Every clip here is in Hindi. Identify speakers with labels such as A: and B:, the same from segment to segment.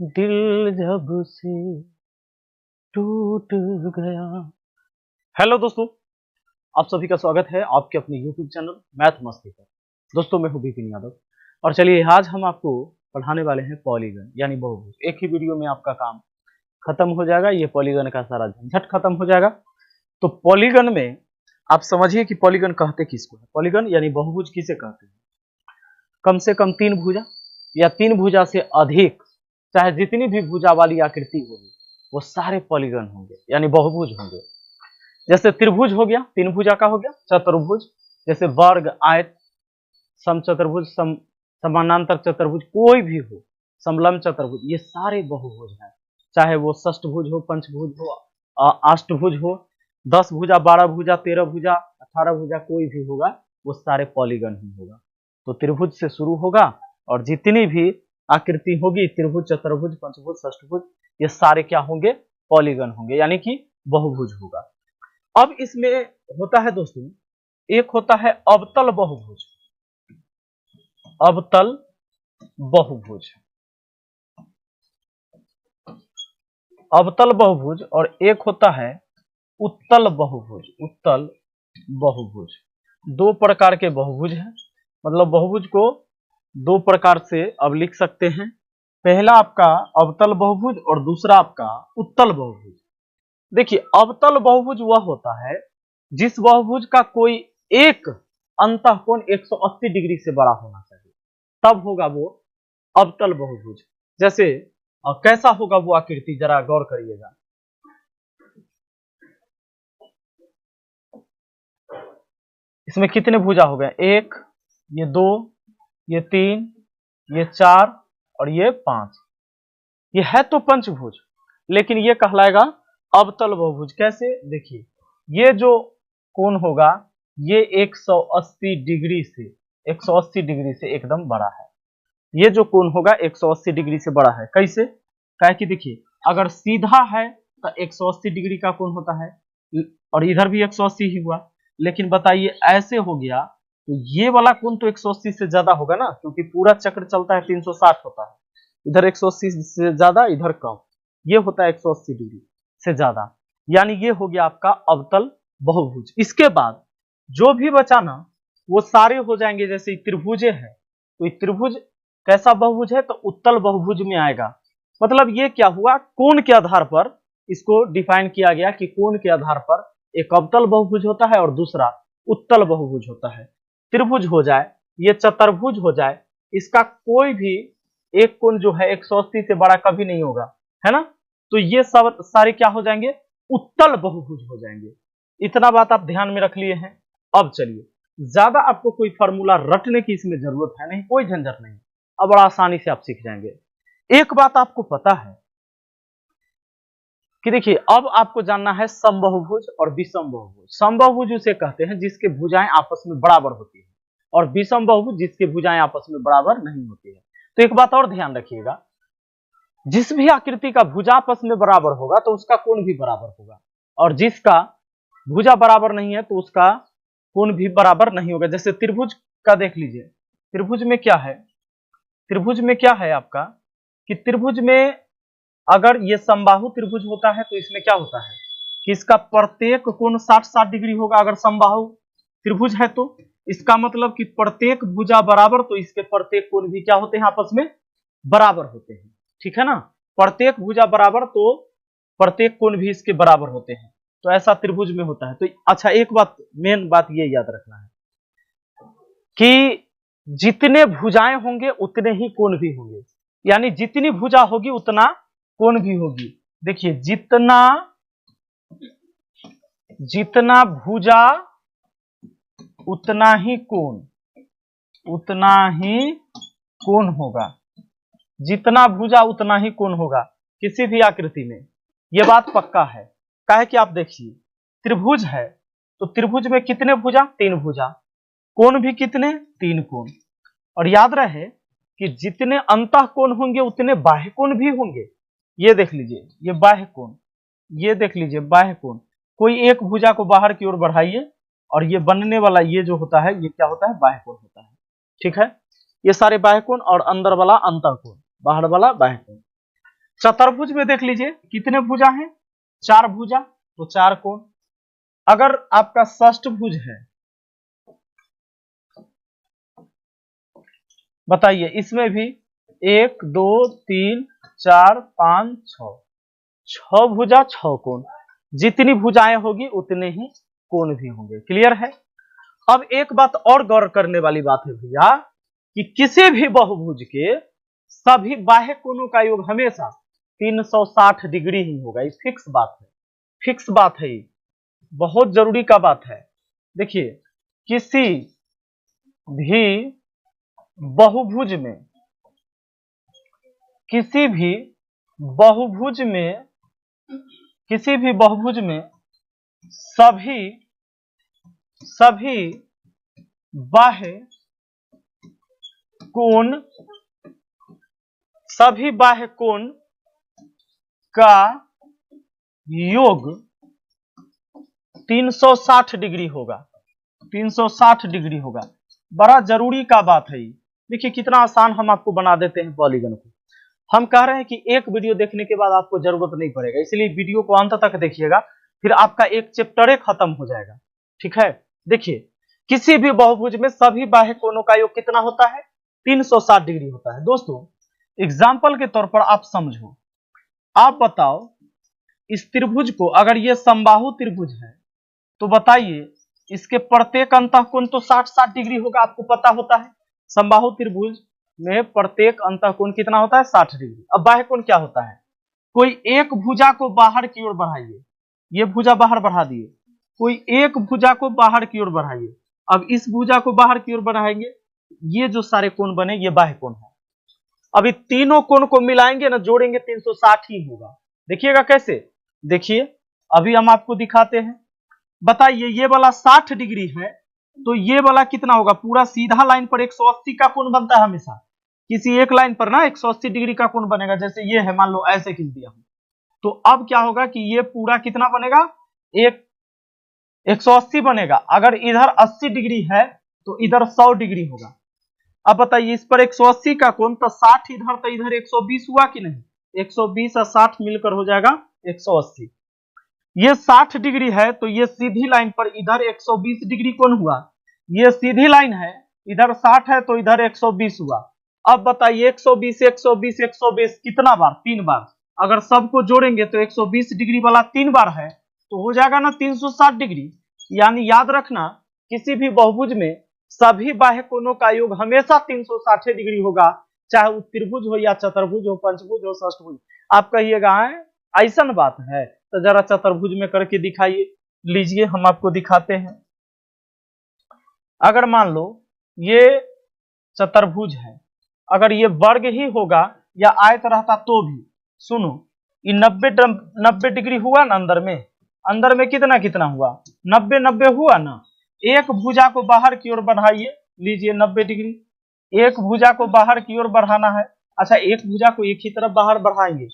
A: दिल जब से टूट गया। हेलो दोस्तों, आप सभी का स्वागत है आपके अपने YouTube चैनल मैथ मस्ती पर। दोस्तों मैं हूं विपिन यादव और चलिए आज हम आपको पढ़ाने वाले हैं पॉलीगन यानी बहुभुज। एक ही वीडियो में आपका काम खत्म हो जाएगा, ये पॉलीगन का सारा झंझट खत्म हो जाएगा। तो पॉलीगन में आप समझिए कि पॉलीगन कहते किसको है। पॉलीगन यानी बहुभुज किसे कहते हैं? कम से कम तीन भुजा या तीन भुजा से अधिक, चाहे जितनी भी भुजा वाली आकृति होगी वो सारे पॉलीगन होंगे यानी बहुभुज होंगे। जैसे त्रिभुज हो गया, तीन भुजा का हो गया। चतुर्भुज जैसे वर्ग, आयत, समचतुर्भुज, समानांतर चतुर्भुज, कोई भी हो, समलंब चतुर्भुज, ये सारे बहुभुज हैं। चाहे वो षष्ठभुज हो, पंचभुज हो, अष्टभुज हो, 10 भुजा, 12 भुजा, 13 भुजा, 18 भुजा, कोई भी होगा वो सारे पॉलीगन ही होगा। तो त्रिभुज से शुरू होगा और जितनी भी आकृति होगी, त्रिभुज, चतुर्भुज, पंचभुज, षष्ठभुज, ये सारे क्या होंगे? पॉलीगन होंगे यानी कि बहुभुज होगा। अब इसमें होता है दोस्तों, एक होता है अवतल बहुभुज, अवतल बहुभुज, अवतल बहुभुज, और एक होता है उत्तल बहुभुज, उत्तल बहुभुज। दो प्रकार के बहुभुज हैं, मतलब बहुभुज को दो प्रकार से अब लिख सकते हैं। पहला आपका अवतल बहुभुज और दूसरा आपका उत्तल बहुभुज। देखिए, अवतल बहुभुज वह होता है जिस बहुभुज का कोई एक अंतःकोण 180 डिग्री से बड़ा होना चाहिए, तब होगा वो अवतल बहुभुज। जैसे कैसा होगा वो आकृति, जरा गौर करिएगा। इसमें कितने भुजा हो गए? एक, ये दो, ये तीन, ये चार और ये पांच। ये है तो पंचभुज, लेकिन ये कहलाएगा अवतल बहुभुज। कैसे? देखिए, ये जो कोण होगा ये 180 डिग्री से, 180 डिग्री से एकदम बड़ा है। ये जो कोण होगा 180 डिग्री से बड़ा है। कैसे? क्या कि देखिए, अगर सीधा है तो 180 डिग्री का कोण होता है और इधर भी 180 ही हुआ। लेकिन बताइए ऐसे हो गया तो ये वाला कोण तो 180 से ज्यादा होगा ना, क्योंकि पूरा चक्र चलता है 360 होता है। इधर 180 से ज्यादा, इधर कम, ये होता है 180 डिग्री से ज्यादा। यानी ये हो गया आपका अवतल बहुभुज। इसके बाद जो भी बचा ना वो सारे हो जाएंगे। जैसे त्रिभुजे है तो त्रिभुज कैसा बहुभुज है? तो उत्तल बहुभुज में आएगा। मतलब ये क्या हुआ, कोण के आधार पर इसको डिफाइन किया गया कि कोण के आधार पर एक अवतल बहुभुज होता है और दूसरा उत्तल बहुभुज होता है। त्रिभुज हो जाए, ये चतुर्भुज हो जाए, इसका कोई भी एक कोण जो है 180 से बड़ा कभी नहीं होगा, है ना। तो ये सब सारे क्या हो जाएंगे? उत्तल बहुभुज हो जाएंगे। इतना बात आप ध्यान में रख लिए हैं। अब चलिए, ज्यादा आपको कोई फॉर्मूला रटने की इसमें जरूरत है नहीं, कोई झंझट नहीं। अब बड़ा आसानी से आप सीख जाएंगे। एक बात आपको पता है कि देखिए, अब आपको जानना है समबाहुभुज और विषम बहुभुज। समबाहुभुज उसे कहते हैं जिसके भुजाएं आपस में बराबर होती है, और विषम बहुभुज जिसके भुजाएं आपस में बराबर नहीं होती है। तो एक बात और ध्यान रखिएगा, जिस भी आकृति का भुजा आपस में बराबर होगा तो उसका कोण भी बराबर होगा, और जिसका भुजा बराबर नहीं है तो उसका कोण भी बराबर नहीं होगा। जैसे त्रिभुज का देख लीजिए, त्रिभुज में क्या है? त्रिभुज में क्या है आपका कि त्रिभुज में अगर ये समबाहु त्रिभुज होता है तो इसमें क्या होता है कि इसका प्रत्येक कोण 60-60 डिग्री होगा। अगर समबाहु त्रिभुज है तो इसका मतलब कि प्रत्येक भुजा बराबर, तो इसके प्रत्येक कोण भी क्या होते हैं? आपस में बराबर होते हैं। ठीक है ना, प्रत्येक भुजा बराबर तो प्रत्येक कोण भी इसके बराबर होते हैं। तो ऐसा त्रिभुज में होता है। तो अच्छा, एक बात, मेन बात ये याद रखना है कि जितने भुजाएं होंगे उतने ही कोण भी होंगे, यानी जितनी भुजा होगी उतना कोण भी होगी। देखिए, जितना जितना भुजा उतना ही कोण, उतना ही कोण होगा। जितना भुजा उतना ही कोण होगा किसी भी आकृति में, यह बात पक्का है। काहे कि आप देखिए, त्रिभुज है तो त्रिभुज में कितने भुजा? तीन भुजा। कोण भी कितने? तीन कोण। और याद रहे कि जितने अंतः कोण होंगे उतने बाह्य कोण भी होंगे। ये देख लीजिए, ये बाह्य कोण, ये देख लीजिए बाह्य कोण। कोई एक भुजा को बाहर की ओर बढ़ाइए और ये बनने वाला ये जो होता है ये क्या होता है? बाह्य कोण होता है। ठीक है, ये सारे बाह्य कोण और अंदर वाला अंतः कोण, बाहर वाला बाह्य कोण। चतुर्भुज में देख लीजिए कितने भुजा हैं, 4 भुजा, तो 4 कोण। अगर आपका षष्ठभुज है, बताइए इसमें भी 1 2 3 4 5 6 भुजा 6 कोण। जितनी भुजाएं होगी उतने ही कोण भी होंगे। क्लियर है। अब एक बात और गौर करने वाली बात है भैया कि किसी भी बहुभुज के सभी बाह्य कोणों का योग हमेशा 360 डिग्री ही होगा। ये फिक्स बात है, फिक्स बात है, ये बहुत जरूरी का बात है। देखिए किसी भी बहुभुज में, किसी भी बहुभुज में, किसी भी बहुभुज में सभी बाह्य कोण, सभी बाह्य कोण का योग 360 डिग्री होगा, 360 डिग्री होगा। बड़ा जरूरी का बात है ये। देखिए कितना आसान हम आपको बना देते हैं पॉलीगन को। हम कह रहे हैं कि एक वीडियो देखने के बाद आपको जरूरत नहीं पड़ेगा, इसलिए वीडियो को अंत तक देखिएगा, फिर आपका एक चैप्टर खत्म हो जाएगा। ठीक है। देखिए किसी भी बहुभुज में सभी बाह्य कोणों का योग कितना होता है, 360 डिग्री होता है। दोस्तों एग्जाम्पल के तौर पर आप समझो, आप बताओ इस त्रिभुज को, अगर ये समबाहु त्रिभुज है तो बताइए इसके प्रत्येक अंतःकोण तो 60-60 डिग्री होगा, आपको पता होता है। समबाहु त्रिभुज में प्रत्येक अंतःकोण कितना होता है, 60 डिग्री। अब बाह्य कोण क्या होता है, कोई एक भुजा को बाहर की ओर बढ़ाइए, ये भुजा बाहर बढ़ा दिए, कोई एक भुजा को बाहर की ओर बढ़ाइए, अब इस भुजा को बाहर की ओर बढ़ाएंगे, ये जो सारे कोण बने ये बाह्य कोण है। अभी तीनों कोण को मिलाएंगे ना, जोड़ेंगे 360 ही होगा। देखिएगा कैसे, देखिए अभी हम आपको दिखाते हैं। बताइए ये वाला 60 डिग्री है तो ये वाला कितना होगा, पूरा सीधा लाइन पर 180 का कोण बनता है हमेशा। किसी एक लाइन पर ना 180 डिग्री का कोण बनेगा, जैसे ये है, मान लो ऐसे खींच दिया हूं, तो अब क्या होगा कि ये पूरा कितना बनेगा, 180 बनेगा। अगर इधर 80 डिग्री है तो इधर 100 डिग्री होगा। अब बताइए इस पर 180 का कोण, तो 60 इधर तो इधर 120 हुआ कि नहीं, 120 और 60 मिलकर हो जाएगा 180। ये 60 डिग्री है तो ये सीधी लाइन पर इधर 120 डिग्री कोण हुआ। ये सीधी लाइन है, इधर 60 है तो इधर 120 हुआ। अब बताइए 120 120 120 कितना बार, 3 बार। अगर सबको जोड़ेंगे तो 120 डिग्री वाला 3 बार है तो हो जाएगा ना 360 डिग्री। यानी याद रखना किसी भी बहुभुज में सभी बाह्य कोणों का योग हमेशा 360 डिग्री होगा, चाहे वो त्रिभुज हो या चतुर्भुज हो, पंचभुज हो, षष्ठभुज। आप कहिएगा ऐसा बात है तो जरा चतुर्भुज में करके दिखाइए। लीजिए हम आपको दिखाते हैं। अगर मान लो ये चतुर्भुज है, अगर ये वर्ग ही होगा या आयत रहता तो भी, सुनो ये 90 डिग्री हुआ ना, अंदर में कितना कितना हुआ, 90 हुआ ना। एक भुजा को बाहर की ओर बढ़ाइए, लीजिए 90 डिग्री, एक भुजा को बाहर की ओर बढ़ाना है। अच्छा एक भुजा को एक ही तरफ बाहर बढ़ाएंगे।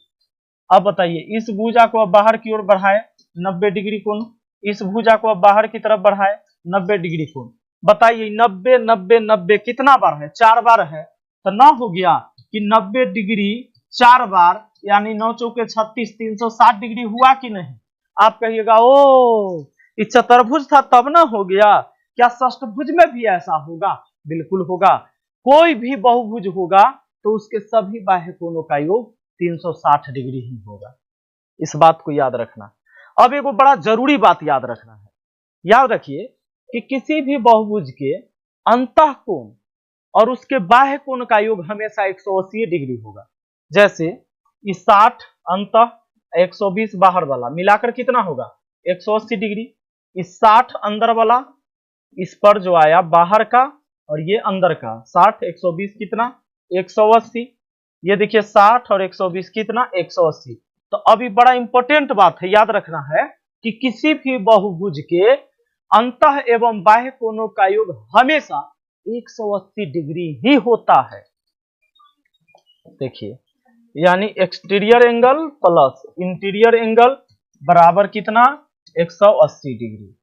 A: अब बताइए इस भुजा को अब बाहर की ओर बढ़ाए 90 डिग्री कोण, इस भुजा को अब बाहर की तरफ बढ़ाए 90 डिग्री कोण। बताइए 90 90 90 कितना बार है, 4 बार है, तो ना हो गया कि 90 डिग्री 4 बार, यानी 9 चौके 36, 360 डिग्री हुआ कि नहीं। आप कहिएगा ओ ये चतुर्भुज था तब ना हो गया, क्या षष्ठभुज में भी ऐसा होगा, बिल्कुल होगा। कोई भी बहुभुज होगा तो उसके सभी बाह्य कोणों का योग 360 डिग्री ही होगा। इस बात को याद रखना। अब एक बड़ा जरूरी बात याद रखना है, याद रखिए कि किसी भी बहुभुज के अंतःकोण और उसके बाह्य कोण का योग हमेशा 180 डिग्री होगा। जैसे इस 60 अंतः 120 बाहर वाला मिलाकर कितना होगा 180 डिग्री। इस 60 अंदर वाला, इस पर जो आया बाहर का और ये अंदर का, 60 120 कितना 180। ये देखिए 60 और 120 कितना 180। तो अभी बड़ा इंपॉर्टेंट बात है, याद रखना है कि किसी भी बहुभुज के अंतः एवं बाह्य कोणों का योग हमेशा 180 डिग्री ही होता है। देखिए यानी exterior angle plus interior angle बराबर कितना 180 डिग्री।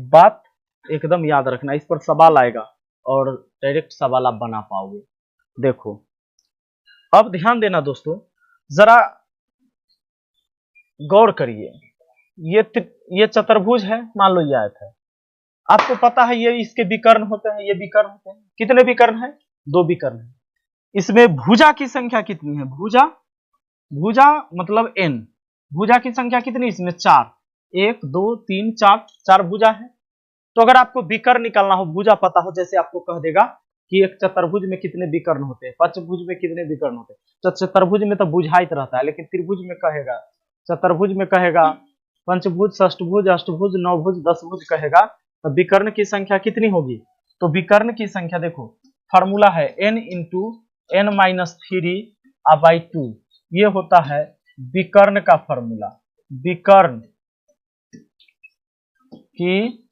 A: बात एकदम याद रखना, इस पर सवाल आएगा और डायरेक्ट सवाल आप बना पाओगे। देखो अब ध्यान देना दोस्तों, जरा गौर करिए, ये चतुर्भुज है, मान लो ये आयत है, आपको पता है ये इसके विकर्ण होते हैं, ये विकर्ण होते हैं। कितने विकर्ण है? 2 विकर्ण है। इसमें भुजा की संख्या कितनी है? भुजा मतलब n, भुजा की संख्या कितनी इसमें? 4, 1 2 3 4, 4 भुजा है। तो अगर आपको विकर्ण निकालना हो, भुजा पता हो, जैसे आपको कह देगा कि एक चतुर्भुज में कितने विकर्ण होते हैं, पंचभुज में कितने विकर्ण होते हैं, तो चतुर्भुज में तो बुझाइत रहता है, लेकिन त्रिभुज में कहेगा, चतुर्भुज में कहेगा पंचभुज, षष्ठभुज, अष्टभुज, नवभुज, दसभुज कहेगा, तो विकर्ण की संख्या कितनी होगी? तो विकर्ण की संख्या देखो, फार्मूला है n इंटू n माइनस 3/2, ये होता है विकर्ण का फार्मूला, विकर्ण की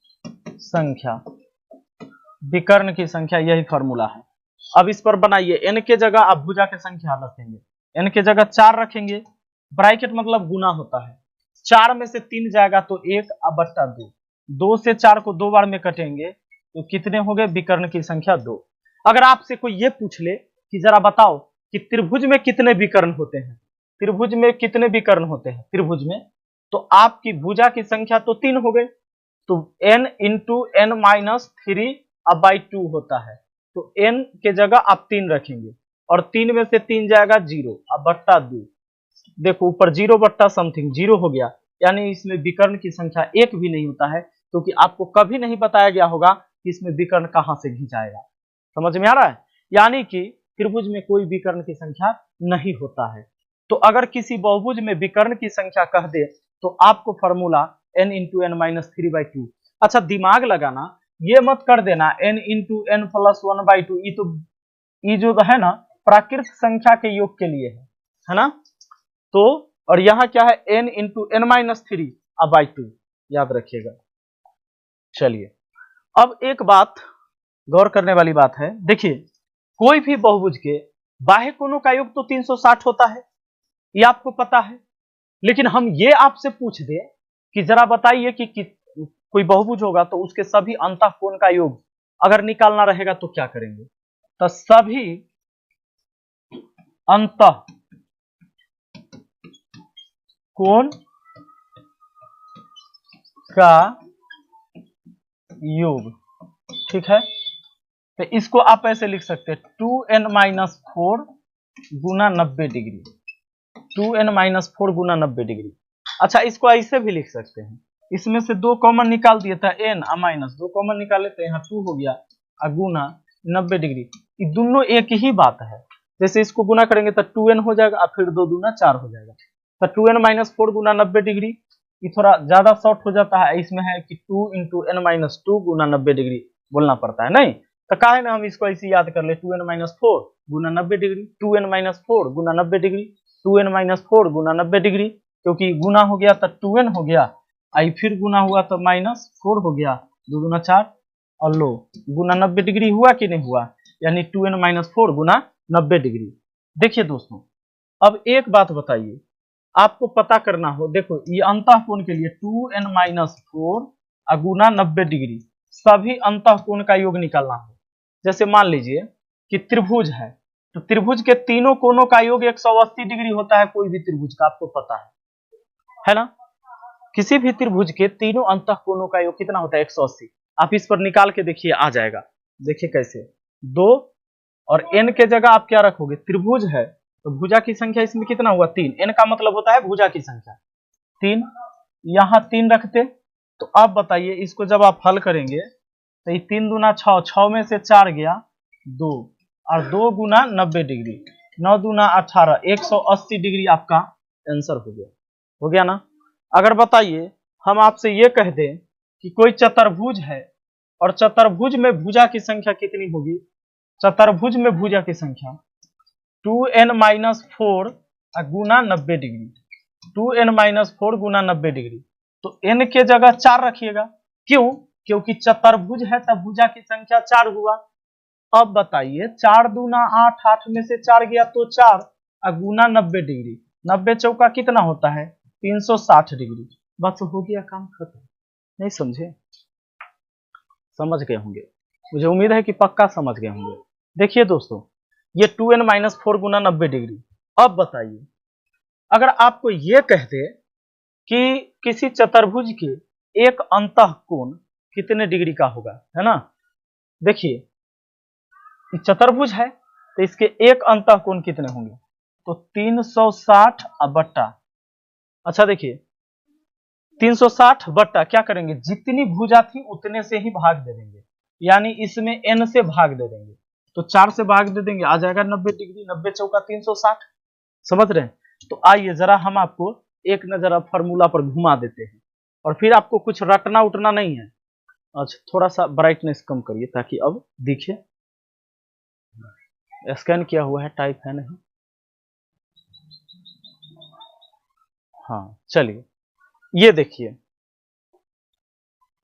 A: संख्या, विकर्ण की संख्या, यही फार्मूला है। अब इस पर बनाइए, n के जगह आप भुजा की संख्या रखेंगे, n के जगह 4 रखेंगे, ब्रैकेट मतलब गुना होता है, 4 में से 3 जाएगा तो 1/2, 2 से 4 को 2 बार में कटेंगे तो कितने हो गए? विकर्ण की संख्या 2। अगर आपसे कोई ये पूछ ले कि जरा बताओ कि त्रिभुज में कितने विकर्ण होते हैं, त्रिभुज में कितने विकर्ण होते हैं त्रिभुज में, तो आपकी भुजा की संख्या तो 3 हो गए, तो n इंटू n माइनस 3/2 होता है, तो n के जगह आप 3 रखेंगे और 3 में से 3 जाएगा 0/2, देखो ऊपर 0 समथिंग 0 हो गया, यानी इसमें विकर्ण की संख्या 1 भी नहीं होता है, क्योंकि आपको कभी नहीं बताया गया होगा कि इसमें विकर्ण कहां से घिंचाएगा। समझ में आ रहा है? यानी कि त्रिभुज में कोई विकर्ण की संख्या नहीं होता है। तो अगर किसी बहुभुज में विकर्ण की संख्या कह दे तो आपको formula n into n minus 3/2। अच्छा दिमाग लगाना, ये मत कर देना n इंटू n प्लस 1/2, ये जो है ना प्राकृत संख्या के योग के लिए है ना, तो और यहाँ क्या है n इंटू n माइनस 3/2, याद रखिएगा। चलिए अब एक बात गौर करने वाली बात है, देखिए कोई भी बहुभुज के बाह्य कोणों का योग तो 360 होता है, ये आपको पता है, लेकिन हम ये आपसे पूछ दे कि जरा बताइए कि कोई बहुभुज होगा तो उसके सभी अंतः कोण का योग अगर निकालना रहेगा तो क्या करेंगे? तो सभी अंतः कोण का योग, ठीक है, तो इसको आप ऐसे लिख सकते हैं 2n माइनस 4 गुना 90 डिग्री, 2n माइनस 4 गुना 90 डिग्री। अच्छा इसको ऐसे भी लिख सकते हैं, इसमें से 2 कॉमन निकाल दिया था n माइनस 2 कॉमन निकाले तो यहाँ 2 हो गया गुना 90 डिग्री, ये दोनों एक ही बात है। जैसे इसको गुना करेंगे तो 2n हो जाएगा और फिर 2 दूना 4 हो जाएगा, तो 2n माइनस 4 गुना 90 डिग्री, ये थोड़ा ज्यादा शॉर्ट हो जाता है, इसमें है कि 2 इंटू n माइनस 2 गुना 90 डिग्री बोलना पड़ता है, नहीं तो काहे ना हम इसको ऐसे याद कर ले 2n माइनस 4 गुना 90 डिग्री, 2n माइनस 4 गुना 90 डिग्री, 2n माइनस 4 गुना 90 डिग्री, क्योंकि गुना हो गया तो 2n हो गया, आई फिर गुना हुआ तो माइनस 4 हो गया, 2 दूना 4 और लो गुना 90 डिग्री हुआ कि नहीं हुआ, यानी 2n माइनस 4 गुना 90 डिग्री। देखिए दोस्तों अब एक बात बताइए, आपको पता करना हो, देखो ये अंतः कोण के लिए 2n माइनस 4 गुना 90 डिग्री, सभी अंतः कोण का योग निकालना हो। जैसे मान लीजिए कि त्रिभुज है, तो त्रिभुज के तीनों कोणों का योग 180 डिग्री होता है, कोई भी त्रिभुज का आपको पता है ना, किसी भी त्रिभुज के तीनों अंतः कोणों का योग कितना होता है? 180। आप इस पर निकाल के देखिए आ जाएगा, देखिए कैसे, 2 और n के जगह आप क्या रखोगे? त्रिभुज है तो भुजा की संख्या इसमें कितना हुआ? 3, n का मतलब होता है भुजा की संख्या 3, यहाँ 3 रखते, तो अब बताइए इसको जब आप हल करेंगे तो ये 3 दूना 6, 6 में से 4 गया 2 और 2 गुना 90 डिग्री, 9 दूना 18, 180 डिग्री आपका आंसर हो गया ना। अगर बताइए हम आपसे ये कह दें कि कोई चतुर्भुज है और चतुर्भुज में भुजा की संख्या कितनी होगी? चतुर्भुज में भुजा की संख्या 2n माइनस 4 गुना 90 डिग्री, 2n माइनस 4 गुना 90 डिग्री, तो n के जगह 4 रखिएगा, क्यों? क्योंकि चतुर्भुज है तब भुजा की संख्या 4 हुआ। अब बताइए 4 दूना 8, 8 में से 4 गया तो 4 गुना 90 डिग्री, 90 चौका कितना होता है? 360 डिग्री। बस हो गया काम खत्म। नहीं समझे? समझ गए होंगे, मुझे उम्मीद है कि पक्का समझ गए होंगे। देखिए दोस्तों ये 2n माइनस 4 गुना 90 डिग्री। अब बताइए अगर आपको ये कहते कि किसी चतुर्भुज के एक अंतःकोण कितने डिग्री का होगा, है ना। देखिए चतुर्भुज है तो इसके एक अंतःकोण कितने होंगे, तो 360 बट्टा, अच्छा देखिए 360 बट्टा क्या करेंगे, जितनी भुजा थी उतने से ही भाग दे देंगे, यानी इसमें n से भाग दे देंगे, तो 4 से भाग दे देंगे, आ जाएगा 90 डिग्री, 90 चौका 360, समझ रहे हैं। तो आइए जरा हम आपको एक नजर फॉर्मूला पर घुमा देते हैं, और फिर आपको कुछ रटना उठना नहीं है। अच्छा थोड़ा सा ब्राइटनेस कम करिए ताकि अब दिखे, स्कैन किया हुआ है, टाइप है नहीं। हाँ चलिए, ये देखिए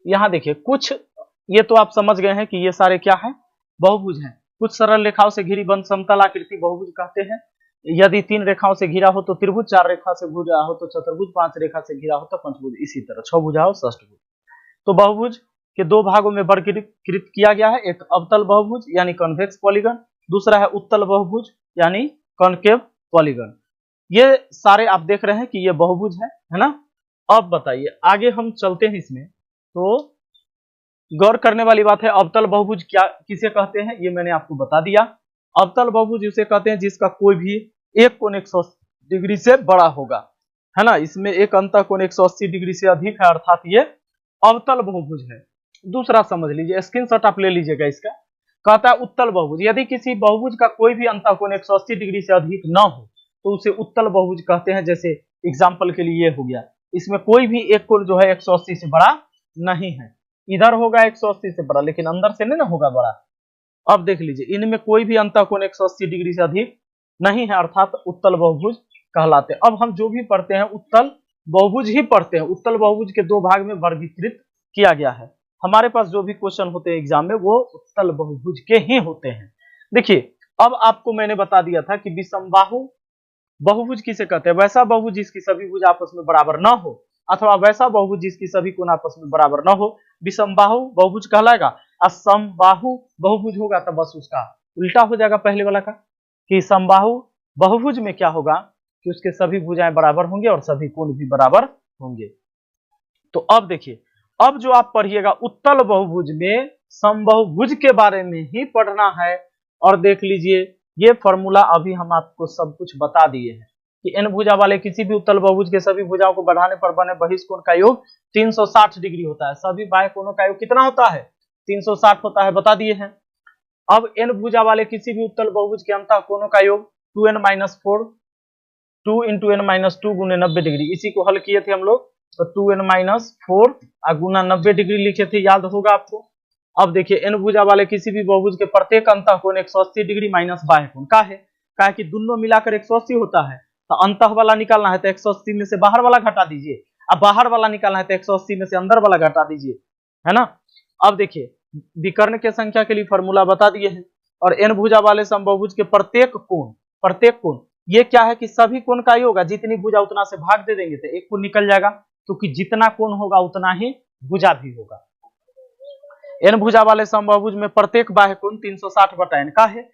A: यहां देखिए, कुछ ये तो आप समझ गए हैं कि ये सारे क्या है, बहुभुज हैं। कुछ सरल रेखाओं से घिरी बंद समतल आकृति बहुभुज कहते हैं। यदि 3 रेखाओं से घिरा हो तो त्रिभुज, 4 रेखा से घिरा हो तो चतुर्भुज, 5 रेखा से घिरा हो तो पंचभुज, इसी तरह 6 भुजा हो षष्ठभुज। तो बहुभुज के 2 भागों में वर्गीकृत किया गया है, एक अवतल बहुभुज यानी कॉन्वेक्स पॉलीगन, दूसरा है उत्तल बहुभुज यानी कॉनकेव पॉलीगन। ये सारे आप देख रहे हैं कि ये बहुभुज है ना। अब बताइए आगे हम चलते हैं इसमें, तो गौर करने वाली बात है, अवतल बहुभुज क्या किसे कहते हैं ये मैंने आपको बता दिया। अवतल बहुभुज उसे कहते हैं जिसका कोई भी एक कोण 180 डिग्री से बड़ा होगा, है ना। इसमें एक अंतःकोण 180 डिग्री से अधिक है, अर्थात ये अवतल बहुभुज है। दूसरा समझ लीजिए, स्क्रीनशॉट आप ले लीजिएगा इसका, कहता है उत्तल बहुभुज, यदि किसी बहुभुज का कोई भी अंतःकोण 180 डिग्री से अधिक न हो तो उसे उत्तल बहुभुज कहते हैं। जैसे एग्जाम्पल के लिए ये हो गया, इसमें कोई भी एक कोण जो है 180 से बड़ा नहीं है, इधर होगा 180 से बड़ा लेकिन अंदर से नहीं ना होगा बड़ा। अब देख लीजिए इनमें कोई भी अंतःकोण 180 डिग्री से अधिक नहीं है, अर्थात उत्तल बहुभुज कहलाते हैं। अब हम जो भी पढ़ते हैं उत्तल बहुभुज ही पढ़ते हैं। उत्तल बहुभुज के 2 भाग में वर्गीकृत किया गया है। हमारे पास जो भी क्वेश्चन होते हैं एग्जाम में वो उत्तल बहुभुज के ही होते हैं। देखिए अब आपको मैंने बता दिया था कि विषमबाहु बहुभुज किसे कहते हैं, वैसा बहुभुज जिसकी सभी भुज आपस में बराबर न हो, अथवा वैसा बहुभुज जिसकी सभी कोण आपस में बराबर न हो, विषमबाहु बहुभुज कहलाएगा। और समबाहु बहुभुज होगा तो बस उसका उल्टा हो जाएगा पहले वाला का, कि समबाहु बहुभुज में क्या होगा कि उसके सभी भुजाएं बराबर होंगे और सभी कोण भी बराबर होंगे। तो अब देखिए, अब जो आप पढ़िएगा उत्तल बहुभुज में समबाहुभुज के बारे में ही पढ़ना है। और देख लीजिए ये फॉर्मूला अभी हम आपको सब कुछ बता दिए हैं कि n भुजा वाले किसी भी उत्तल बहुभुज के सभी भुजाओं को बढ़ाने पर बने बहिष्कोण का योग 360 डिग्री होता है। सभी बाह्य कोणों का योग कितना होता है, 360 होता है, बता दिए हैं। अब n भुजा वाले किसी भी उत्तल बहुभुज के अंतःकोणों का योग 2n-4, 2 × n-2 गुने 90 डिग्री, इसी को हल किए थे हम लोग, तो 2n-4 गुना 90 डिग्री लिखे थे, याद होगा आपको। अब देखिए n भुजा वाले किसी भी बहुभुज के प्रत्येक अंतःकोण 180 डिग्री माइनस बाह्य कोण का है, क्या है कि दोनों मिलाकर 180 होता है, तो अंतः वाला निकालना है तो 180 में से बाहर वाला घटा दीजिए, अब बाहर वाला निकालना है तो 180 में से अंदर वाला घटा दीजिए, है ना। अब देखिए विकर्ण के संख्या के लिए फॉर्मूला बता दिए हैं। और n भुजा वाले समबाहुभुज के प्रत्येक कोण ये क्या है कि सभी कोण का योग होगा, जितनी भुजा उतना से भाग दे देंगे तो एक कोण निकल जाएगा, क्योंकि जितना कोण होगा उतना ही भुजा भी होगा। n भुजा वाले समबाहुभुज में प्रत्येक बाह्य कोण 360/n का है,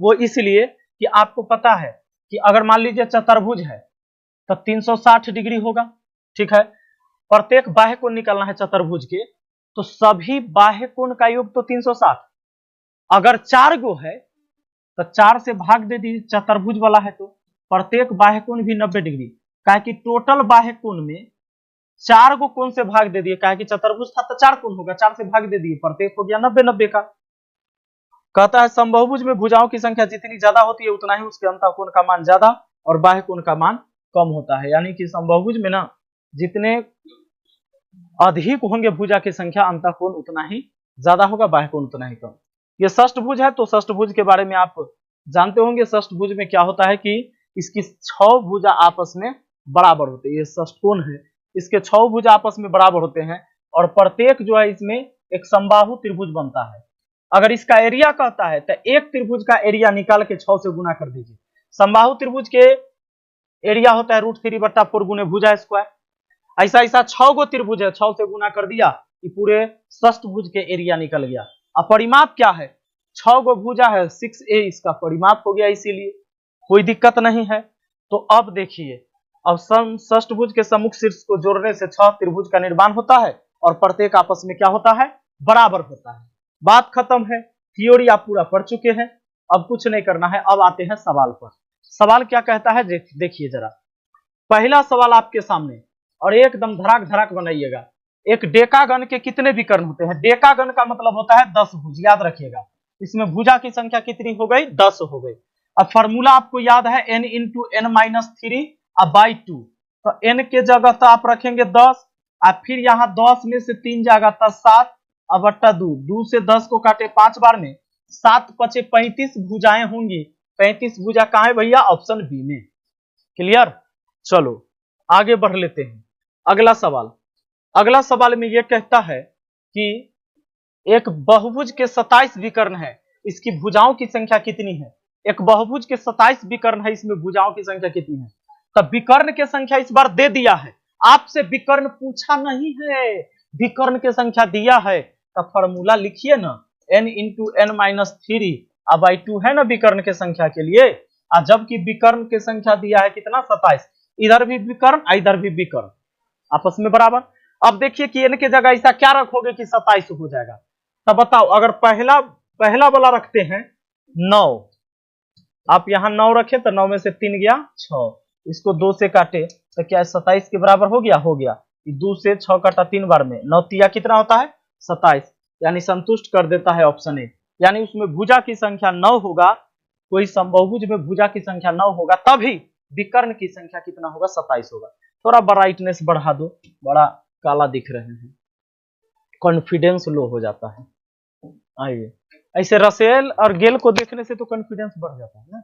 A: वो इसलिए कि आपको पता है कि अगर मान लीजिए चतुर्भुज है तो 360 डिग्री होगा, ठीक है। प्रत्येक बाह्य कोण निकालना है चतुर्भुज के, तो सभी बाह्य कोण का योग तो 360, अगर 4 गो है तो 4 से भाग दे दीजिए, चतुर्भुज वाला है तो प्रत्येक बाह्य कोण भी 90 डिग्री, क्या कि टोटल बाह्य कोण में 4 को कोण से भाग दे दिए, क्या कि चतुर्भुज था तो 4 कोण होगा, 4 से भाग दे दिए, प्रत्येक हो गया 90-90 का। कहता है समबाहुभुज में भुजाओं की संख्या जितनी ज्यादा होती है उतना ही उसके अंतःकोण का मान ज्यादा और बाह्य कोण का मान कम होता है, यानी कि समबाहुभुज में ना जितने अधिक होंगे भुजा की संख्या, अंतःकोण उतना ही ज्यादा होगा, बाह्य कोण उतना ही कम। ये षष्ठभुज है तो षष्ठभुज के बारे में आप जानते होंगे। षष्ठभुज में क्या होता है कि इसकी 6 भुजा आपस में बराबर होते हैं, ये षष्ठकोण है, इसके 6 भुजा आपस में बराबर होते हैं और प्रत्येक जो है इसमें एक समबाहु त्रिभुज बनता है। अगर इसका एरिया कहता है तो एक त्रिभुज का एरिया निकाल के 6 से गुना कर दीजिए। समबाहु त्रिभुज के एरिया होता है √3/4 गुने भुजा स्क्वायर। ऐसा 6 गो त्रिभुज है, 6 से गुना कर दिया कि पूरे षष्ठभुज के एरिया निकल गया। अब परिमाप क्या है, 6 गो भुजा है, 6a इसका परिमाप हो गया, इसीलिए कोई दिक्कत नहीं है। तो अब देखिए अब षष्ठभुज के सम्मुख शीर्ष को जोड़ने से 6 त्रिभुज का निर्माण होता है और प्रत्येक आपस में क्या होता है, बराबर होता है। बात खत्म है, थ्योरी आप पूरा पढ़ चुके हैं, अब कुछ नहीं करना है। अब आते हैं सवाल पर। सवाल क्या कहता है देखिए जरा। पहला सवाल आपके सामने, और एकदम धड़ाक धड़ाक बनाइएगा। एक डेकागन के कितने विकर्ण होते हैं? डेकागन का मतलब होता है 10 भुज, याद रखिएगा। इसमें भुजा की संख्या कितनी हो गई? 10 हो गई। अब फॉर्मूला आपको याद है n into n minus 3 by 2। तो n के जगह तो आप रखेंगे 10, और फिर यहाँ 10 में से 3 जाएगा तो 7 और बट्टा 2, 2 से 10 को काटे 5 बार में, 7 पचे 35 भुजाएं होंगी। 35 भुजा कहाँ है भैया? ऑप्शन बी में। क्लियर? चलो आगे बढ़ लेते हैं। अगला सवाल। अगला सवाल में यह कहता है कि एक बहुभुज के 27 विकर्ण है, इसकी भुजाओं की संख्या कितनी है? एक बहुभुज के 27 विकर्ण है, इसमें भुजाओं की संख्या कितनी है? तब विकर्ण की संख्या इस बार दे दिया है, आपसे विकर्ण पूछा नहीं है, विकर्ण की संख्या दिया है। तब फॉर्मूला लिखिए ना, n into n minus 3 by 2 है ना विकर्ण के संख्या के लिए। जबकि विकर्ण की संख्या दिया है कितना? 27। इधर भी विकर्ण इधर भी विकर्ण, आपस में बराबर। अब देखिए कि n के जगह ऐसा क्या रखोगे कि 27 हो जाएगा। तब बताओ, अगर पहला वाला रखते हैं 9, आप यहां 9 रखे तो 9 में से 3 गया 6, इसको 2 से काटे तो क्या 27 के बराबर हो गया? हो गया। 2 से 6 काटा 3 बार में, 9 तिया कितना होता है? 27, यानी संतुष्ट कर देता है ऑप्शन ए। यानी उसमें भुजा की संख्या 9 होगा, कोई समबाहुभुज में भुजा की संख्या 9 होगा, तभी विकर्ण की संख्या कितना होगा? 27 होगा। थोड़ा ब्राइटनेस बढ़ा दो, बड़ा काला दिख रहे हैं, कॉन्फिडेंस लो हो जाता है। आइए, ऐसे रसेल और गेल को देखने से तो कॉन्फिडेंस बढ़ जाता है ना।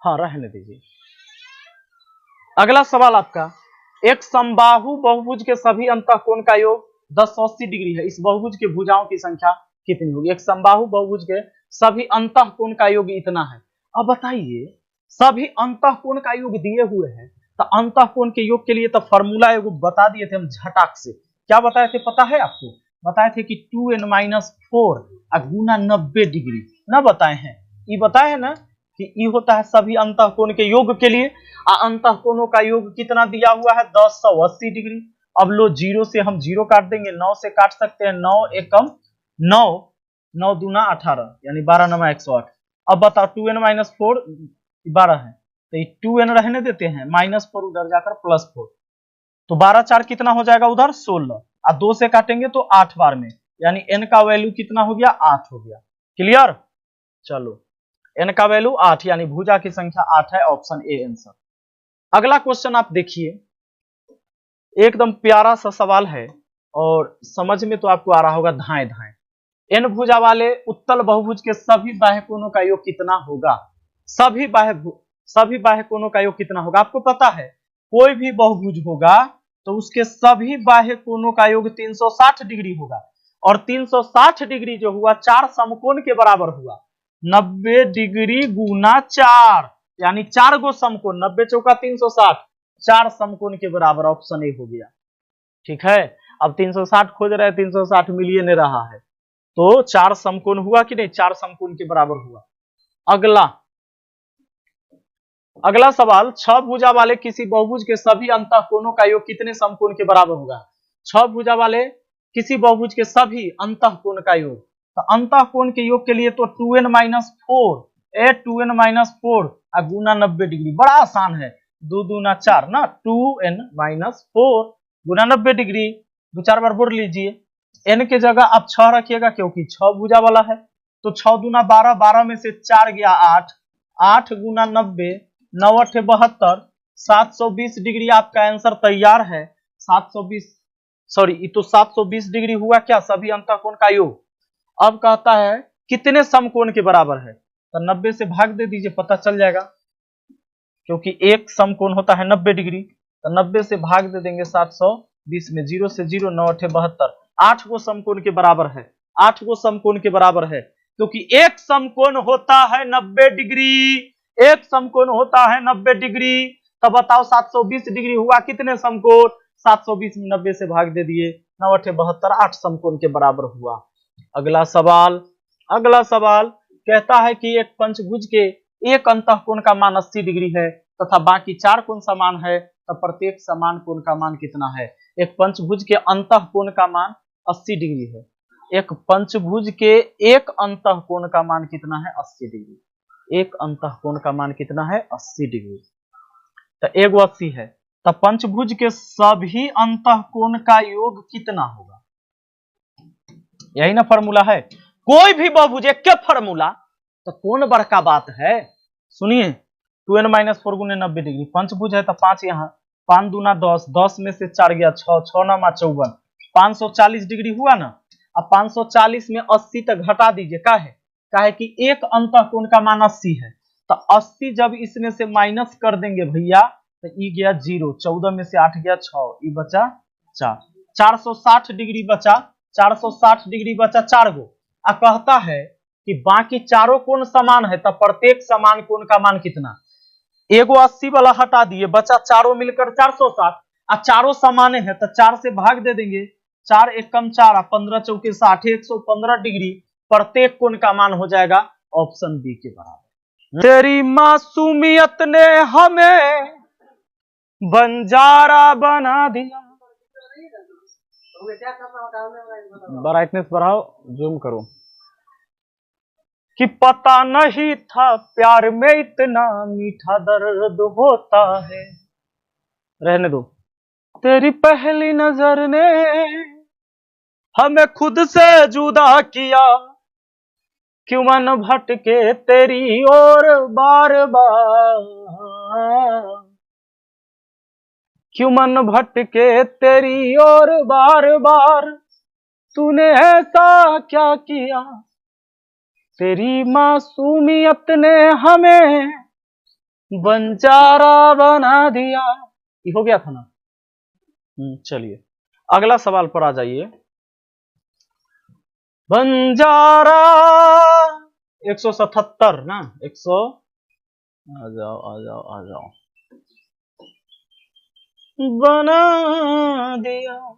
A: हाँ, रहने दीजिए। अगला सवाल आपका, एक समबाहु बहुभुज के सभी अंतःकोण का योग 1080 डिग्री है, इस बहुभुज के भुजाओं की संख्या कितनी होगी? एक समबाहु बहुभुज के सभी अंतःकोण का योग इतना है। अब बताइए, सभी अंतःकोण का योग दिए हुए हैं, तो अंतःकोण के योग के लिए तो फॉर्मूला एगो बता दिए थे हम झटाक से। क्या बताए थे पता है आपको? बताए थे कि 2n माइनस 4 गुना 90 डिग्री ना बताए हैं? ये बताए हैं ना कि ये होता है सभी अंतःकोण के योग के लिए। अंतःकोणों का योग कितना दिया हुआ है? 1080 डिग्री। अब लो 0 से हम 0 काट देंगे, 9 से काट सकते हैं, 9 एकम 9, 9 दूना 18, यानी 12 नमा 108। अब बताओ 2n माइनस 4 12 है, तो ये 2n रहने देते हैं, -4 उधर जाकर +4, तो 12 4 कितना हो जाएगा उधर? 16, और 2 से काटेंगे तो 8 बार में, यानी n का वैल्यू कितना हो गया? 8 हो गया। क्लियर? चलो, n का वैल्यू 8, यानी भुजा की संख्या 8 है, ऑप्शन ए आंसर। अगला क्वेश्चन आप देखिए, एकदम प्यारा सा सवाल है और समझ में तो आपको आ रहा होगा धाए धाए। n भुजा वाले उत्तल बहुभुज के सभी बाह्य कोणों का योग कितना होगा? सभी बाह्य कोणों का योग कितना होगा? आपको पता है, कोई भी बहुभुज होगा तो उसके सभी बाह्य कोणों का योग 360 डिग्री होगा, और 360 डिग्री जो हुआ 4 समकोण के बराबर हुआ। 90 डिग्री गुना 4, यानी 4 गो समकोण, 90 चौका 360, 4 समकोण के बराबर, ऑप्शन ए हो गया। ठीक है, अब 360 खोज रहे हैं, 360 मिल ही नहीं रहा है, तो 4 समकोण हुआ कि नहीं? 4 समकोण के बराबर हुआ। अगला सवाल, 6 भुजा वाले किसी बहुभुज के सभी अंतःकोणों का योग कितने समकोण के बराबर होगा? 6 भुजा वाले किसी बहुभुज के सभी अंतःकोण का योग, तो अंतःकोण के योग के लिए तो 2n माइनस 4 2n माइनस 4 गुना 90 डिग्री, बड़ा आसान है, 2 दूना 4 ना, 2n माइनस 4 गुना 90 डिग्री, 2 4 बार बोल लीजिए। n के जगह आप 6 रखिएगा, क्योंकि 6 भुजा वाला है, तो 6 दूना 12, 12 में से 4 गया 8, 8 गुना 90, 9 8 72, 720 डिग्री आपका आंसर तैयार है। 720, सॉरी, ये तो 720 डिग्री हुआ क्या? सभी अंतःकोण का योग। अब कहता है कितने समकोण के बराबर है, तो 90 से भाग दे दीजिए, पता चल जाएगा, क्योंकि एक समकोण होता है 90 डिग्री, तो 90 से भाग दे देंगे 720 में, 0 से 0, 9 8 72, 8 गो समकोण के बराबर है, 8 गो समकोण के बराबर है, क्योंकि एक समकोण होता है 90 डिग्री, एक समकोण होता है 90 डिग्री। तब बताओ 720 डिग्री हुआ कितने समकोण? 720 में 90 से भाग दे दिए, 9 8 72, 8 समकोण के बराबर हुआ। अगला सवाल कहता है कि एक पंचभुज के एक अंतःकोण का मान 80 डिग्री है तथा बाकी 4 कोण समान है, तो प्रत्येक समान कोण का मान कितना है? एक पंचभुज के अंतः कोण का मान 80 डिग्री है। एक पंचभुज के एक अंतः कोण का मान कितना है? 80 डिग्री। एक अंतः कोण का मान कितना है? 80 डिग्री। तो एक 80 है, तो पंचभुज के सभी अंतः कोण का योग कितना होगा? यही ना फॉर्मूला है। कोई भी बहुभुज क्या फॉर्मूला, तो कौन बड़का बात है? सुनिए, 2n-4 गुने 90 डिग्री। पंचभुज है तो 5 यहाँ, 5 दूना 10, 10 में से 4 गया 6, 6 9 54, 540 डिग्री हुआ ना। अब 540 में 80 तक घटा दीजिए। काहे कि एक अंतः कोण का मान 80 है, तो 80 जब इसमें से माइनस कर देंगे भैया तो ई गया 0, 14 में से 8 गया 6, ई बचा 4, 460 डिग्री बचा। 460 डिग्री बचा 4 गो। आ कहता है कि बाकी चारों कोण समान है, तो प्रत्येक समान कोण का मान कितना? एगो 80 वाला हटा दिए, बचा चारों मिलकर 460। आ चारों समान है तो 4 से भाग दे देंगे। 4 एकम 4, 15 चौके 60, 115 डिग्री प्रत्येक कोण का मान हो जाएगा ऑप्शन बी के बराबर। तेरी मासूमियत ने हमें बंजारा बना दिया। ब्राइटनेस बढ़ाओ, जूम करो। कि पता नहीं था प्यार में इतना मीठा दर्द होता है। रहने दो। तेरी पहली नजर ने हमें खुद से जुदा किया, क्यों मन भटके तेरी ओर बार बार, क्यों मन भटके तेरी ओर बार बार, तूने ऐसा क्या किया, तेरी मासूमियत ने हमें बंजारा बना दिया। ये हो गया था ना। चलिए अगला सवाल पर आ जाइए। बंजारा 177 ना, 100 आ जाओ आ जाओ आ जाओ। बना दिया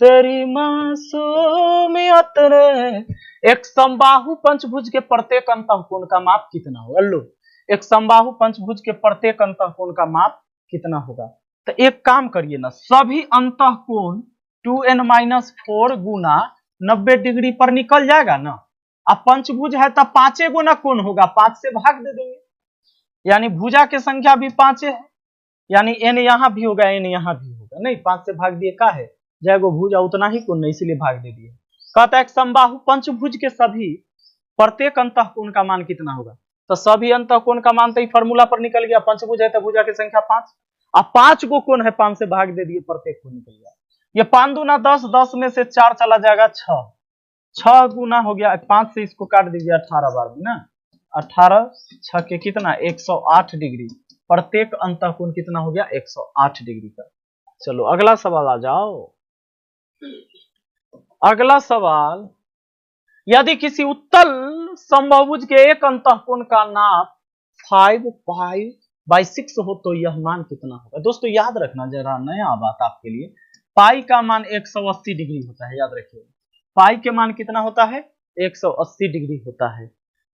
A: तेरी मासूमियत ने। एक समबाहु पंचभुज के प्रत्येक अंतः कोण का माप कितना होगा? लो, एक समबाहु पंचभुज के प्रत्येक अंतः कोण का माप कितना होगा? तो एक काम करिए ना, सभी अंतः कोण 2n-4 गुना 90 डिग्री पर निकल जाएगा ना। अब पंचभुज है तो 5 गुना कोण होगा, 5 से भाग दे देंगे, यानी भुजा की संख्या भी 5 है, यानी n यहाँ भी होगा, n यहाँ भी होगा। नहीं, 5 से भाग दिए, का है जयगो भुजा उतना ही कोण, इसलिए भाग दे दिए। कहता है समबाहु पंचभुज के सभी प्रत्येक अंतः कोण का मान कितना होगा? तो सभी अंतः कोण का मान तो फॉर्मूला पर निकल गया। पंचभुज है तो भुजा की संख्या 5, अब 5 गो कोण है, 5 से भाग दे दिए, प्रत्येक कोण निकल गया। ये 5 दूना 10, 10 में से 4 चला जाएगा 6, 6 गुना हो गया 5 से, इसको काट दीजिए 18 बार भी ना, 18 6 के कितना 108 डिग्री। प्रत्येक अंतः कोण कितना हो गया? 108 डिग्री का। चलो अगला सवाल आ जाओ। अगला सवाल, यदि किसी उत्तल समबाहुभुज के एक अंतः कोण का नाप 5π/6 हो तो यह मान कितना होगा? दोस्तों याद रखना, जरा नया बात आपके लिए, पाई का मान 180 डिग्री होता है, याद रखिए। पाई के मान कितना होता है? 180 डिग्री होता है।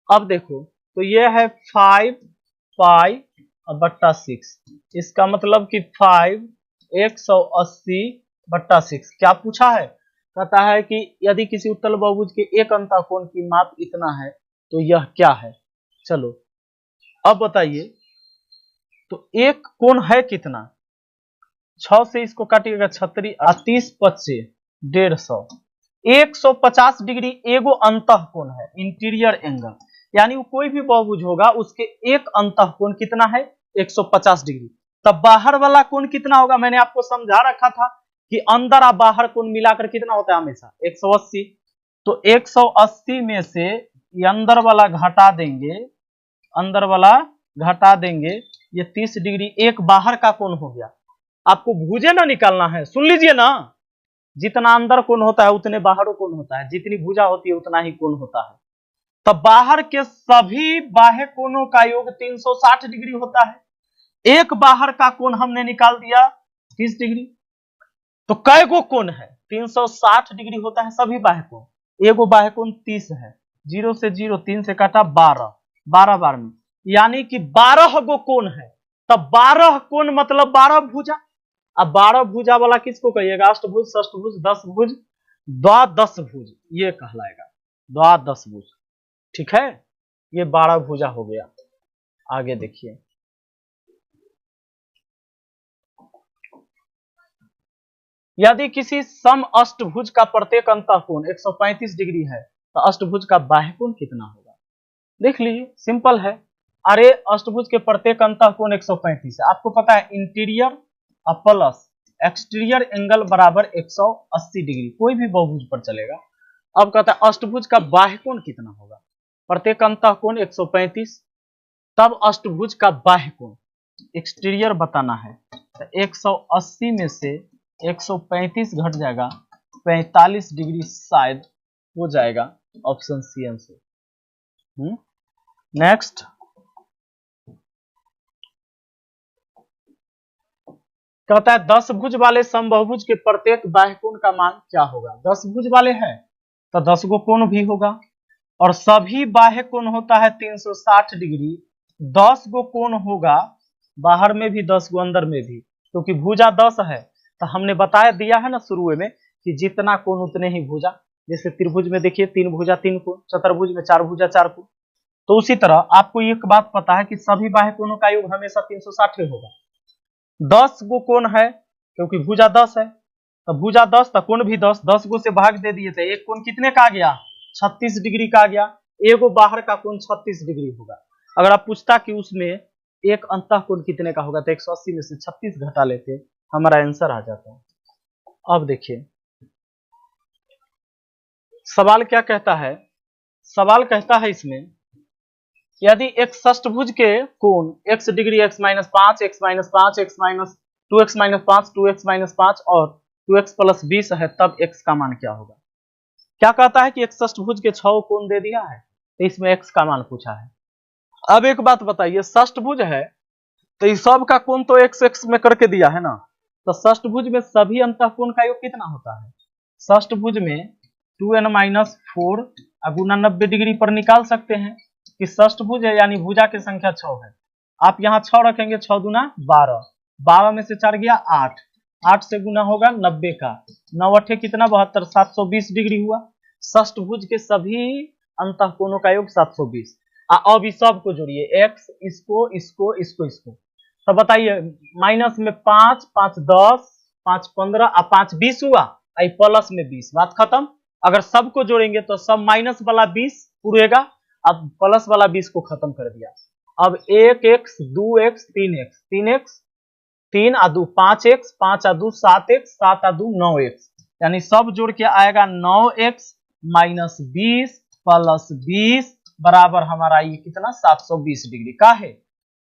A: अब देखो, तो यह है 5π/6, इसका मतलब कि 5 180/6। क्या पूछा है? कहता है कि यदि किसी उत्तल बहुभुज के एक अंतः कोण की माप इतना है तो यह क्या है? चलो अब बताइए, तो एक कोण है कितना? 6 से इसको काटिएगा 36, 30 25 150, 150 डिग्री एगो अंतः कोण है, इंटीरियर एंगल। यानी कोई भी बहुभुज होगा उसके एक अंतः कोण कितना है? 150 डिग्री। तब बाहर वाला कोण कितना होगा? मैंने आपको समझा रखा था कि अंदर और बाहर कोण मिलाकर कितना होता है हमेशा? 180। तो 180 में से अंदर वाला घटा देंगे, अंदर वाला घटा देंगे, ये 30 डिग्री एक बाहर का कोण हो गया। आपको भुजे ना निकालना है, सुन लीजिए ना, जितना अंदर कोण होता है उतने बाहर कोण होता है, जितनी भुजा होती है उतना ही कोण होता है। तब बाहर के सभी बाह्य कोणों का योग 360 डिग्री होता है। एक बाहर का कोण हमने निकाल दिया 30 डिग्री। तो कै गो कोण है? 360 डिग्री होता है सभी बाह्य कोण। एगो बाह्य कोण 30 है, 0 से 0, 3 से काटा 12, 12 बार में, यानी कि 12 गो कोण है। तब 12 कोण मतलब 12 भुजा। अब 12 भुजा वाला किसको कहिएगा? अष्टभुज, षष्ठभुज, दशभुज, द्वादश भुज, ये कहलाएगा द्वादश भुज। ठीक है, ये 12 भुजा हो गया। आगे देखिए, यदि किसी सम अष्टभुज का प्रत्येक अंतःकोण 135 डिग्री है तो अष्टभुज का बाह्य कोण कितना होगा? देख लीजिए, सिंपल है। अरे अष्टभुज के प्रत्येक अंतःकोण 135 है, आपको पता है इंटीरियर प्लस एक्सटीरियर एंगल बराबर 180 डिग्री, कोई भी बहुभुज पर चलेगा। अब कहता है अष्टभुज का बाह्य कोण कितना होगा? प्रत्येक अंतःकोण 135, तब अष्टभुज का बाह्य कोण एक्सटीरियर बताना है तो 180 में से 135 घट जाएगा, 45 डिग्री शायद हो जाएगा, ऑप्शन सी आंसर। नेक्स्ट, कहता है 10 भुज वाले समबाहुभुज के प्रत्येक बाह्य कोण का मान क्या होगा? 10 भुज वाले हैं तो 10 गो कोण भी होगा, और सभी बाह्य कोण होता है 360 डिग्री। 10 गो कोण होगा, बाहर में भी 10 गो, अंदर में भी, क्योंकि भुजा 10 है। तो हमने बताया दिया है ना शुरू में कि जितना कोण उतने ही भुजा। जैसे त्रिभुज में देखिए 3 भुजा 3 कोण, चतुर्भुज में 4 भुजा 4 कोण। तो उसी तरह आपको एक बात पता है कि सभी बाह्य कोणों का योग हमेशा 360 होगा। 10 गो कोण है क्योंकि भुजा 10 है, तो भुजा 10 तो कोण भी 10, 10 गो से भाग दे दिए थे, एक कोण कितने का आ गया? 36 डिग्री का आ गया। एगो बाहर का कोण 36 डिग्री होगा। अगर आप पूछता कि उसमें एक अंतःकोण कितने का होगा तो 180 में से 36 घटा लेते, हमारा आंसर आ जाता। अब देखिए सवाल क्या कहता है। सवाल कहता है इसमें, यदि एक षष्ठभुज के कोण x degree x minus 5, x minus 5, x minus 2x minus 5, 2x minus 5 और 2x प्लस 20 है, तब x का मान क्या होगा? क्या कहता है कि एक षष्ठभुज के 6 कोण दे दिया है, तो इसमें x का मान पूछा है। अब एक बात बताइए, षष्ठभुज है तो इस सब का कोण तो x x में करके दिया है ना, तो षष्ठभुज में सभी अंतःकोण का योग कितना होता है? षष्ठभुज में 2n माइनस 4 गुना 90 डिग्री पर निकाल सकते हैं कि षष्ठभुज है यानी भुजा की संख्या 6 है। आप यहाँ 6 रखेंगे, 6 दूना 12, 12 में से 4 गया 8, 8 से गुना होगा 90 का, 9 अठे कितना 72, 720 डिग्री हुआ। षष्ठभुज के सभी अंतःकोणों का योग 720। अब इस सब को जोड़िए, x इसको इसको इसको इसको, तो बताइए माइनस में 5, 5 10, 5 15 और 5 20 हुआ, आई प्लस में 20, बात खत्म। अगर सबको जोड़ेंगे तो सब माइनस वाला 20 उड़ेगा, अब प्लस वाला 20 को खत्म कर दिया। अब 1x 2x 3x 3x 3 आ 2 5x 5 आ 2 7x 7 आ 2 9x, यानी सब जोड़ के आएगा 9x माइनस 20 प्लस 20 बराबर हमारा ये कितना 720 डिग्री।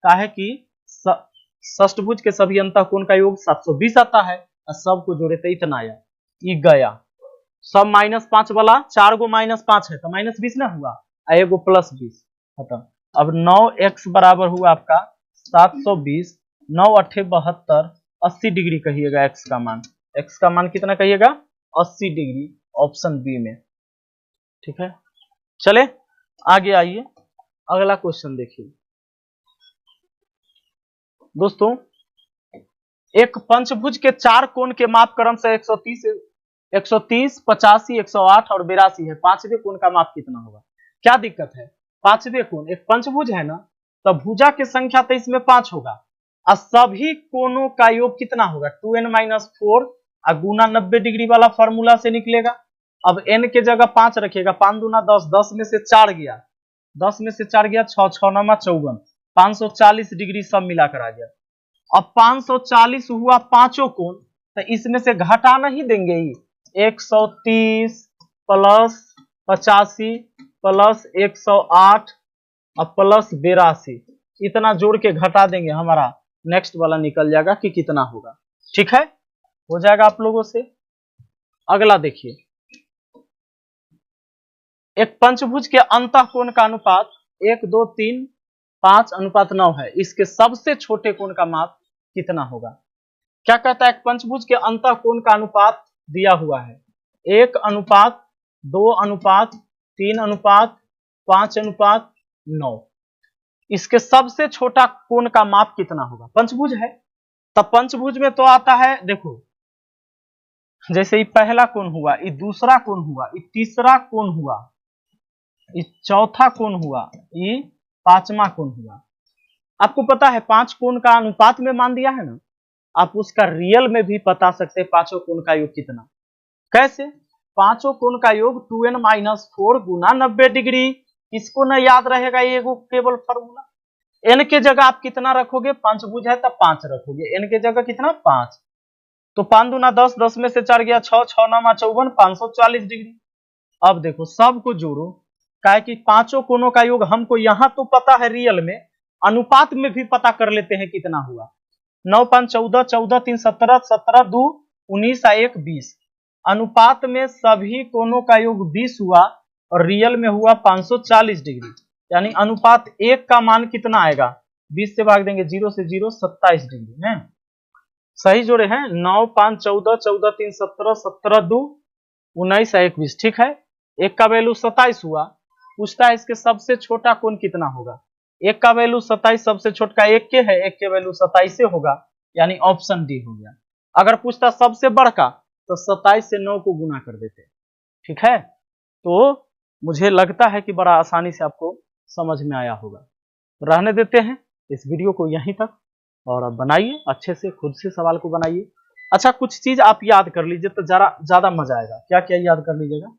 A: काहे कि षष्ठभुज के सभी अंतःकोण का योग 720 आता है, और सबको जोड़े तो इतना आया, ये गया। सब माइनस 5 वाला 4 गो माइनस 5 है तो माइनस 20 ना हुआ, एगो प्लस 20 खत्म। अब 9x बराबर हुआ आपका 720, 9 अठे 72, 80 डिग्री कहिएगा x का मान। x का मान कितना कहिएगा? 80 डिग्री, ऑप्शन बी में। ठीक है, चले आगे आइए, अगला क्वेश्चन देखिए दोस्तों। एक पंचभुज के 4 कोण के माप क्रम से 130, 85, 108 और 82 है, पांचवें कोण का माप कितना होगा? क्या दिक्कत है? पांचवें कोण, एक पंचभुज है ना, तो भुजा की संख्या तो इसमें 5 होगा, और सभी कोणों का योग कितना होगा? 2n माइनस 4 गुना 90 डिग्री वाला फॉर्मूला से निकलेगा। अब n के जगह 5 रखिएगा, 5 दूना 10, 10 में से 4 गया, 10 में से 4 गया 6, 6 9 54, 540 डिग्री सब मिलाकर आ गया। अब 540 हुआ पांचों कोण, तो इसमें से घटा नहीं देंगे ही, 130 प्लस 85 प्लस 108 और प्लस 82, इतना जोड़ के घटा देंगे, हमारा नेक्स्ट वाला निकल जाएगा कि कितना होगा। ठीक है, हो जाएगा आप लोगों से। अगला देखिए, एक पंचभुज के अंतःकोण का अनुपात 1 2 3 5 अनुपात 9 है, इसके सबसे छोटे कोण का माप कितना होगा? क्या कहता है? एक पंचभुज के अंतःकोण का अनुपात दिया हुआ है 1 अनुपात 2 अनुपात 3 अनुपात 5 अनुपात 9, इसके सबसे छोटा कोण का माप कितना होगा? पंचभुज है, तब पंचभुज में तो आता है, देखो जैसे ये पहला कोण हुआ, ये दूसरा कोण हुआ, ये तीसरा कोण हुआ, ये चौथा कोण हुआ, ये पांचवा कोण हुआ। आपको पता है 5 कोण का अनुपात में मान दिया है ना, आप उसका रियल में भी बता सकते हैं पांचों कोण का योग कितना। कैसे? पांचों कोण का योग 2n-4 गुना 90 डिग्री। इसको ना याद रहेगा, ये केवल फॉर्मूला। n के जगह आप कितना रखोगे? पंचभुज है तब 5 रखोगे, n के जगह कितना? 5। तो 5 दूना 10, 10 में से 4 गया 6, 6 9 54, 540 डिग्री। अब देखो सबको जोड़ो, क्या है कि पांचों कोणों का योग हमको यहां तो पता है रियल में, अनुपात में भी पता कर लेते हैं कितना हुआ। 9 5 14, 14 3 17, 17 2 19, 1 20। अनुपात में सभी कोणों का योग 20 हुआ और रियल में हुआ 540 डिग्री। यानी अनुपात 1 का मान कितना आएगा? 20 से भाग देंगे 0 से 0, 27 डिग्री है। सही जोड़े हैं। 9 5 14, 14 3 17, 17 2 19, 1 20। ठीक है, एक का वैल्यू 27 हुआ। पूछता है इसके सबसे छोटा कोण कितना होगा? एक का वैल्यू 27, सबसे छोटा एक के है, एक के वैल्यू 27 से होगा, यानी ऑप्शन डी हो गया। अगर पूछता सबसे बड़का, तो 27 से 9 को गुना कर देते। ठीक है, तो मुझे लगता है कि बड़ा आसानी से आपको समझ में आया होगा। रहने देते हैं इस वीडियो को यहीं तक, और अब बनाइए अच्छे से, खुद से सवाल को बनाइए। अच्छा, कुछ चीज आप याद कर लीजिए तो जरा ज्यादा मजा आएगा। क्या क्या याद कर लीजिएगा?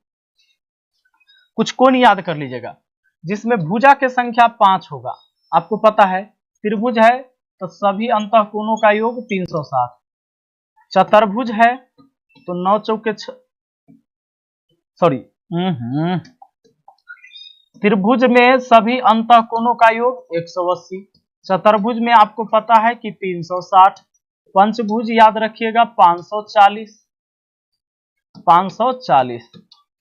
A: कुछ कोण याद कर लीजिएगा जिसमें भुजा की संख्या 5 होगा। आपको पता है त्रिभुज है तो सभी अंतः कोणों का योग 360। चतुर्भुज है तो 9 चौके सॉरी त्रिभुज में सभी अंतः कोणों का योग 180। चतुर्भुज में आपको पता है कि 360। पंचभुज याद रखिएगा 540। 540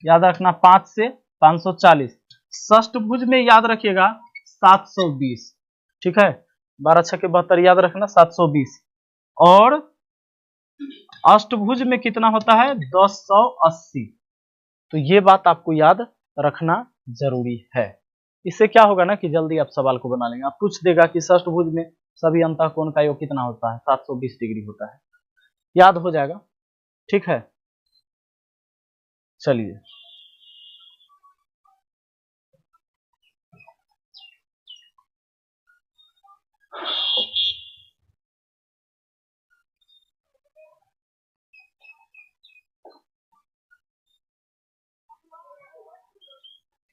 A: याद रखना, 5 से 540। षष्ठभुज में याद रखिएगा 720। ठीक है, 12 छक्के 72 याद रखना 720। और अष्टभुज में कितना होता है? 1080। तो ये बात आपको याद रखना जरूरी है। इससे क्या होगा ना कि जल्दी आप सवाल को बना लेंगे। आप पूछ देगा कि षष्ठभुज में सभी अंतः कोण का योग कितना होता है? 720 डिग्री होता है, याद हो जाएगा। ठीक है, चलिए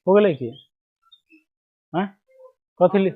A: हो गए कि कथी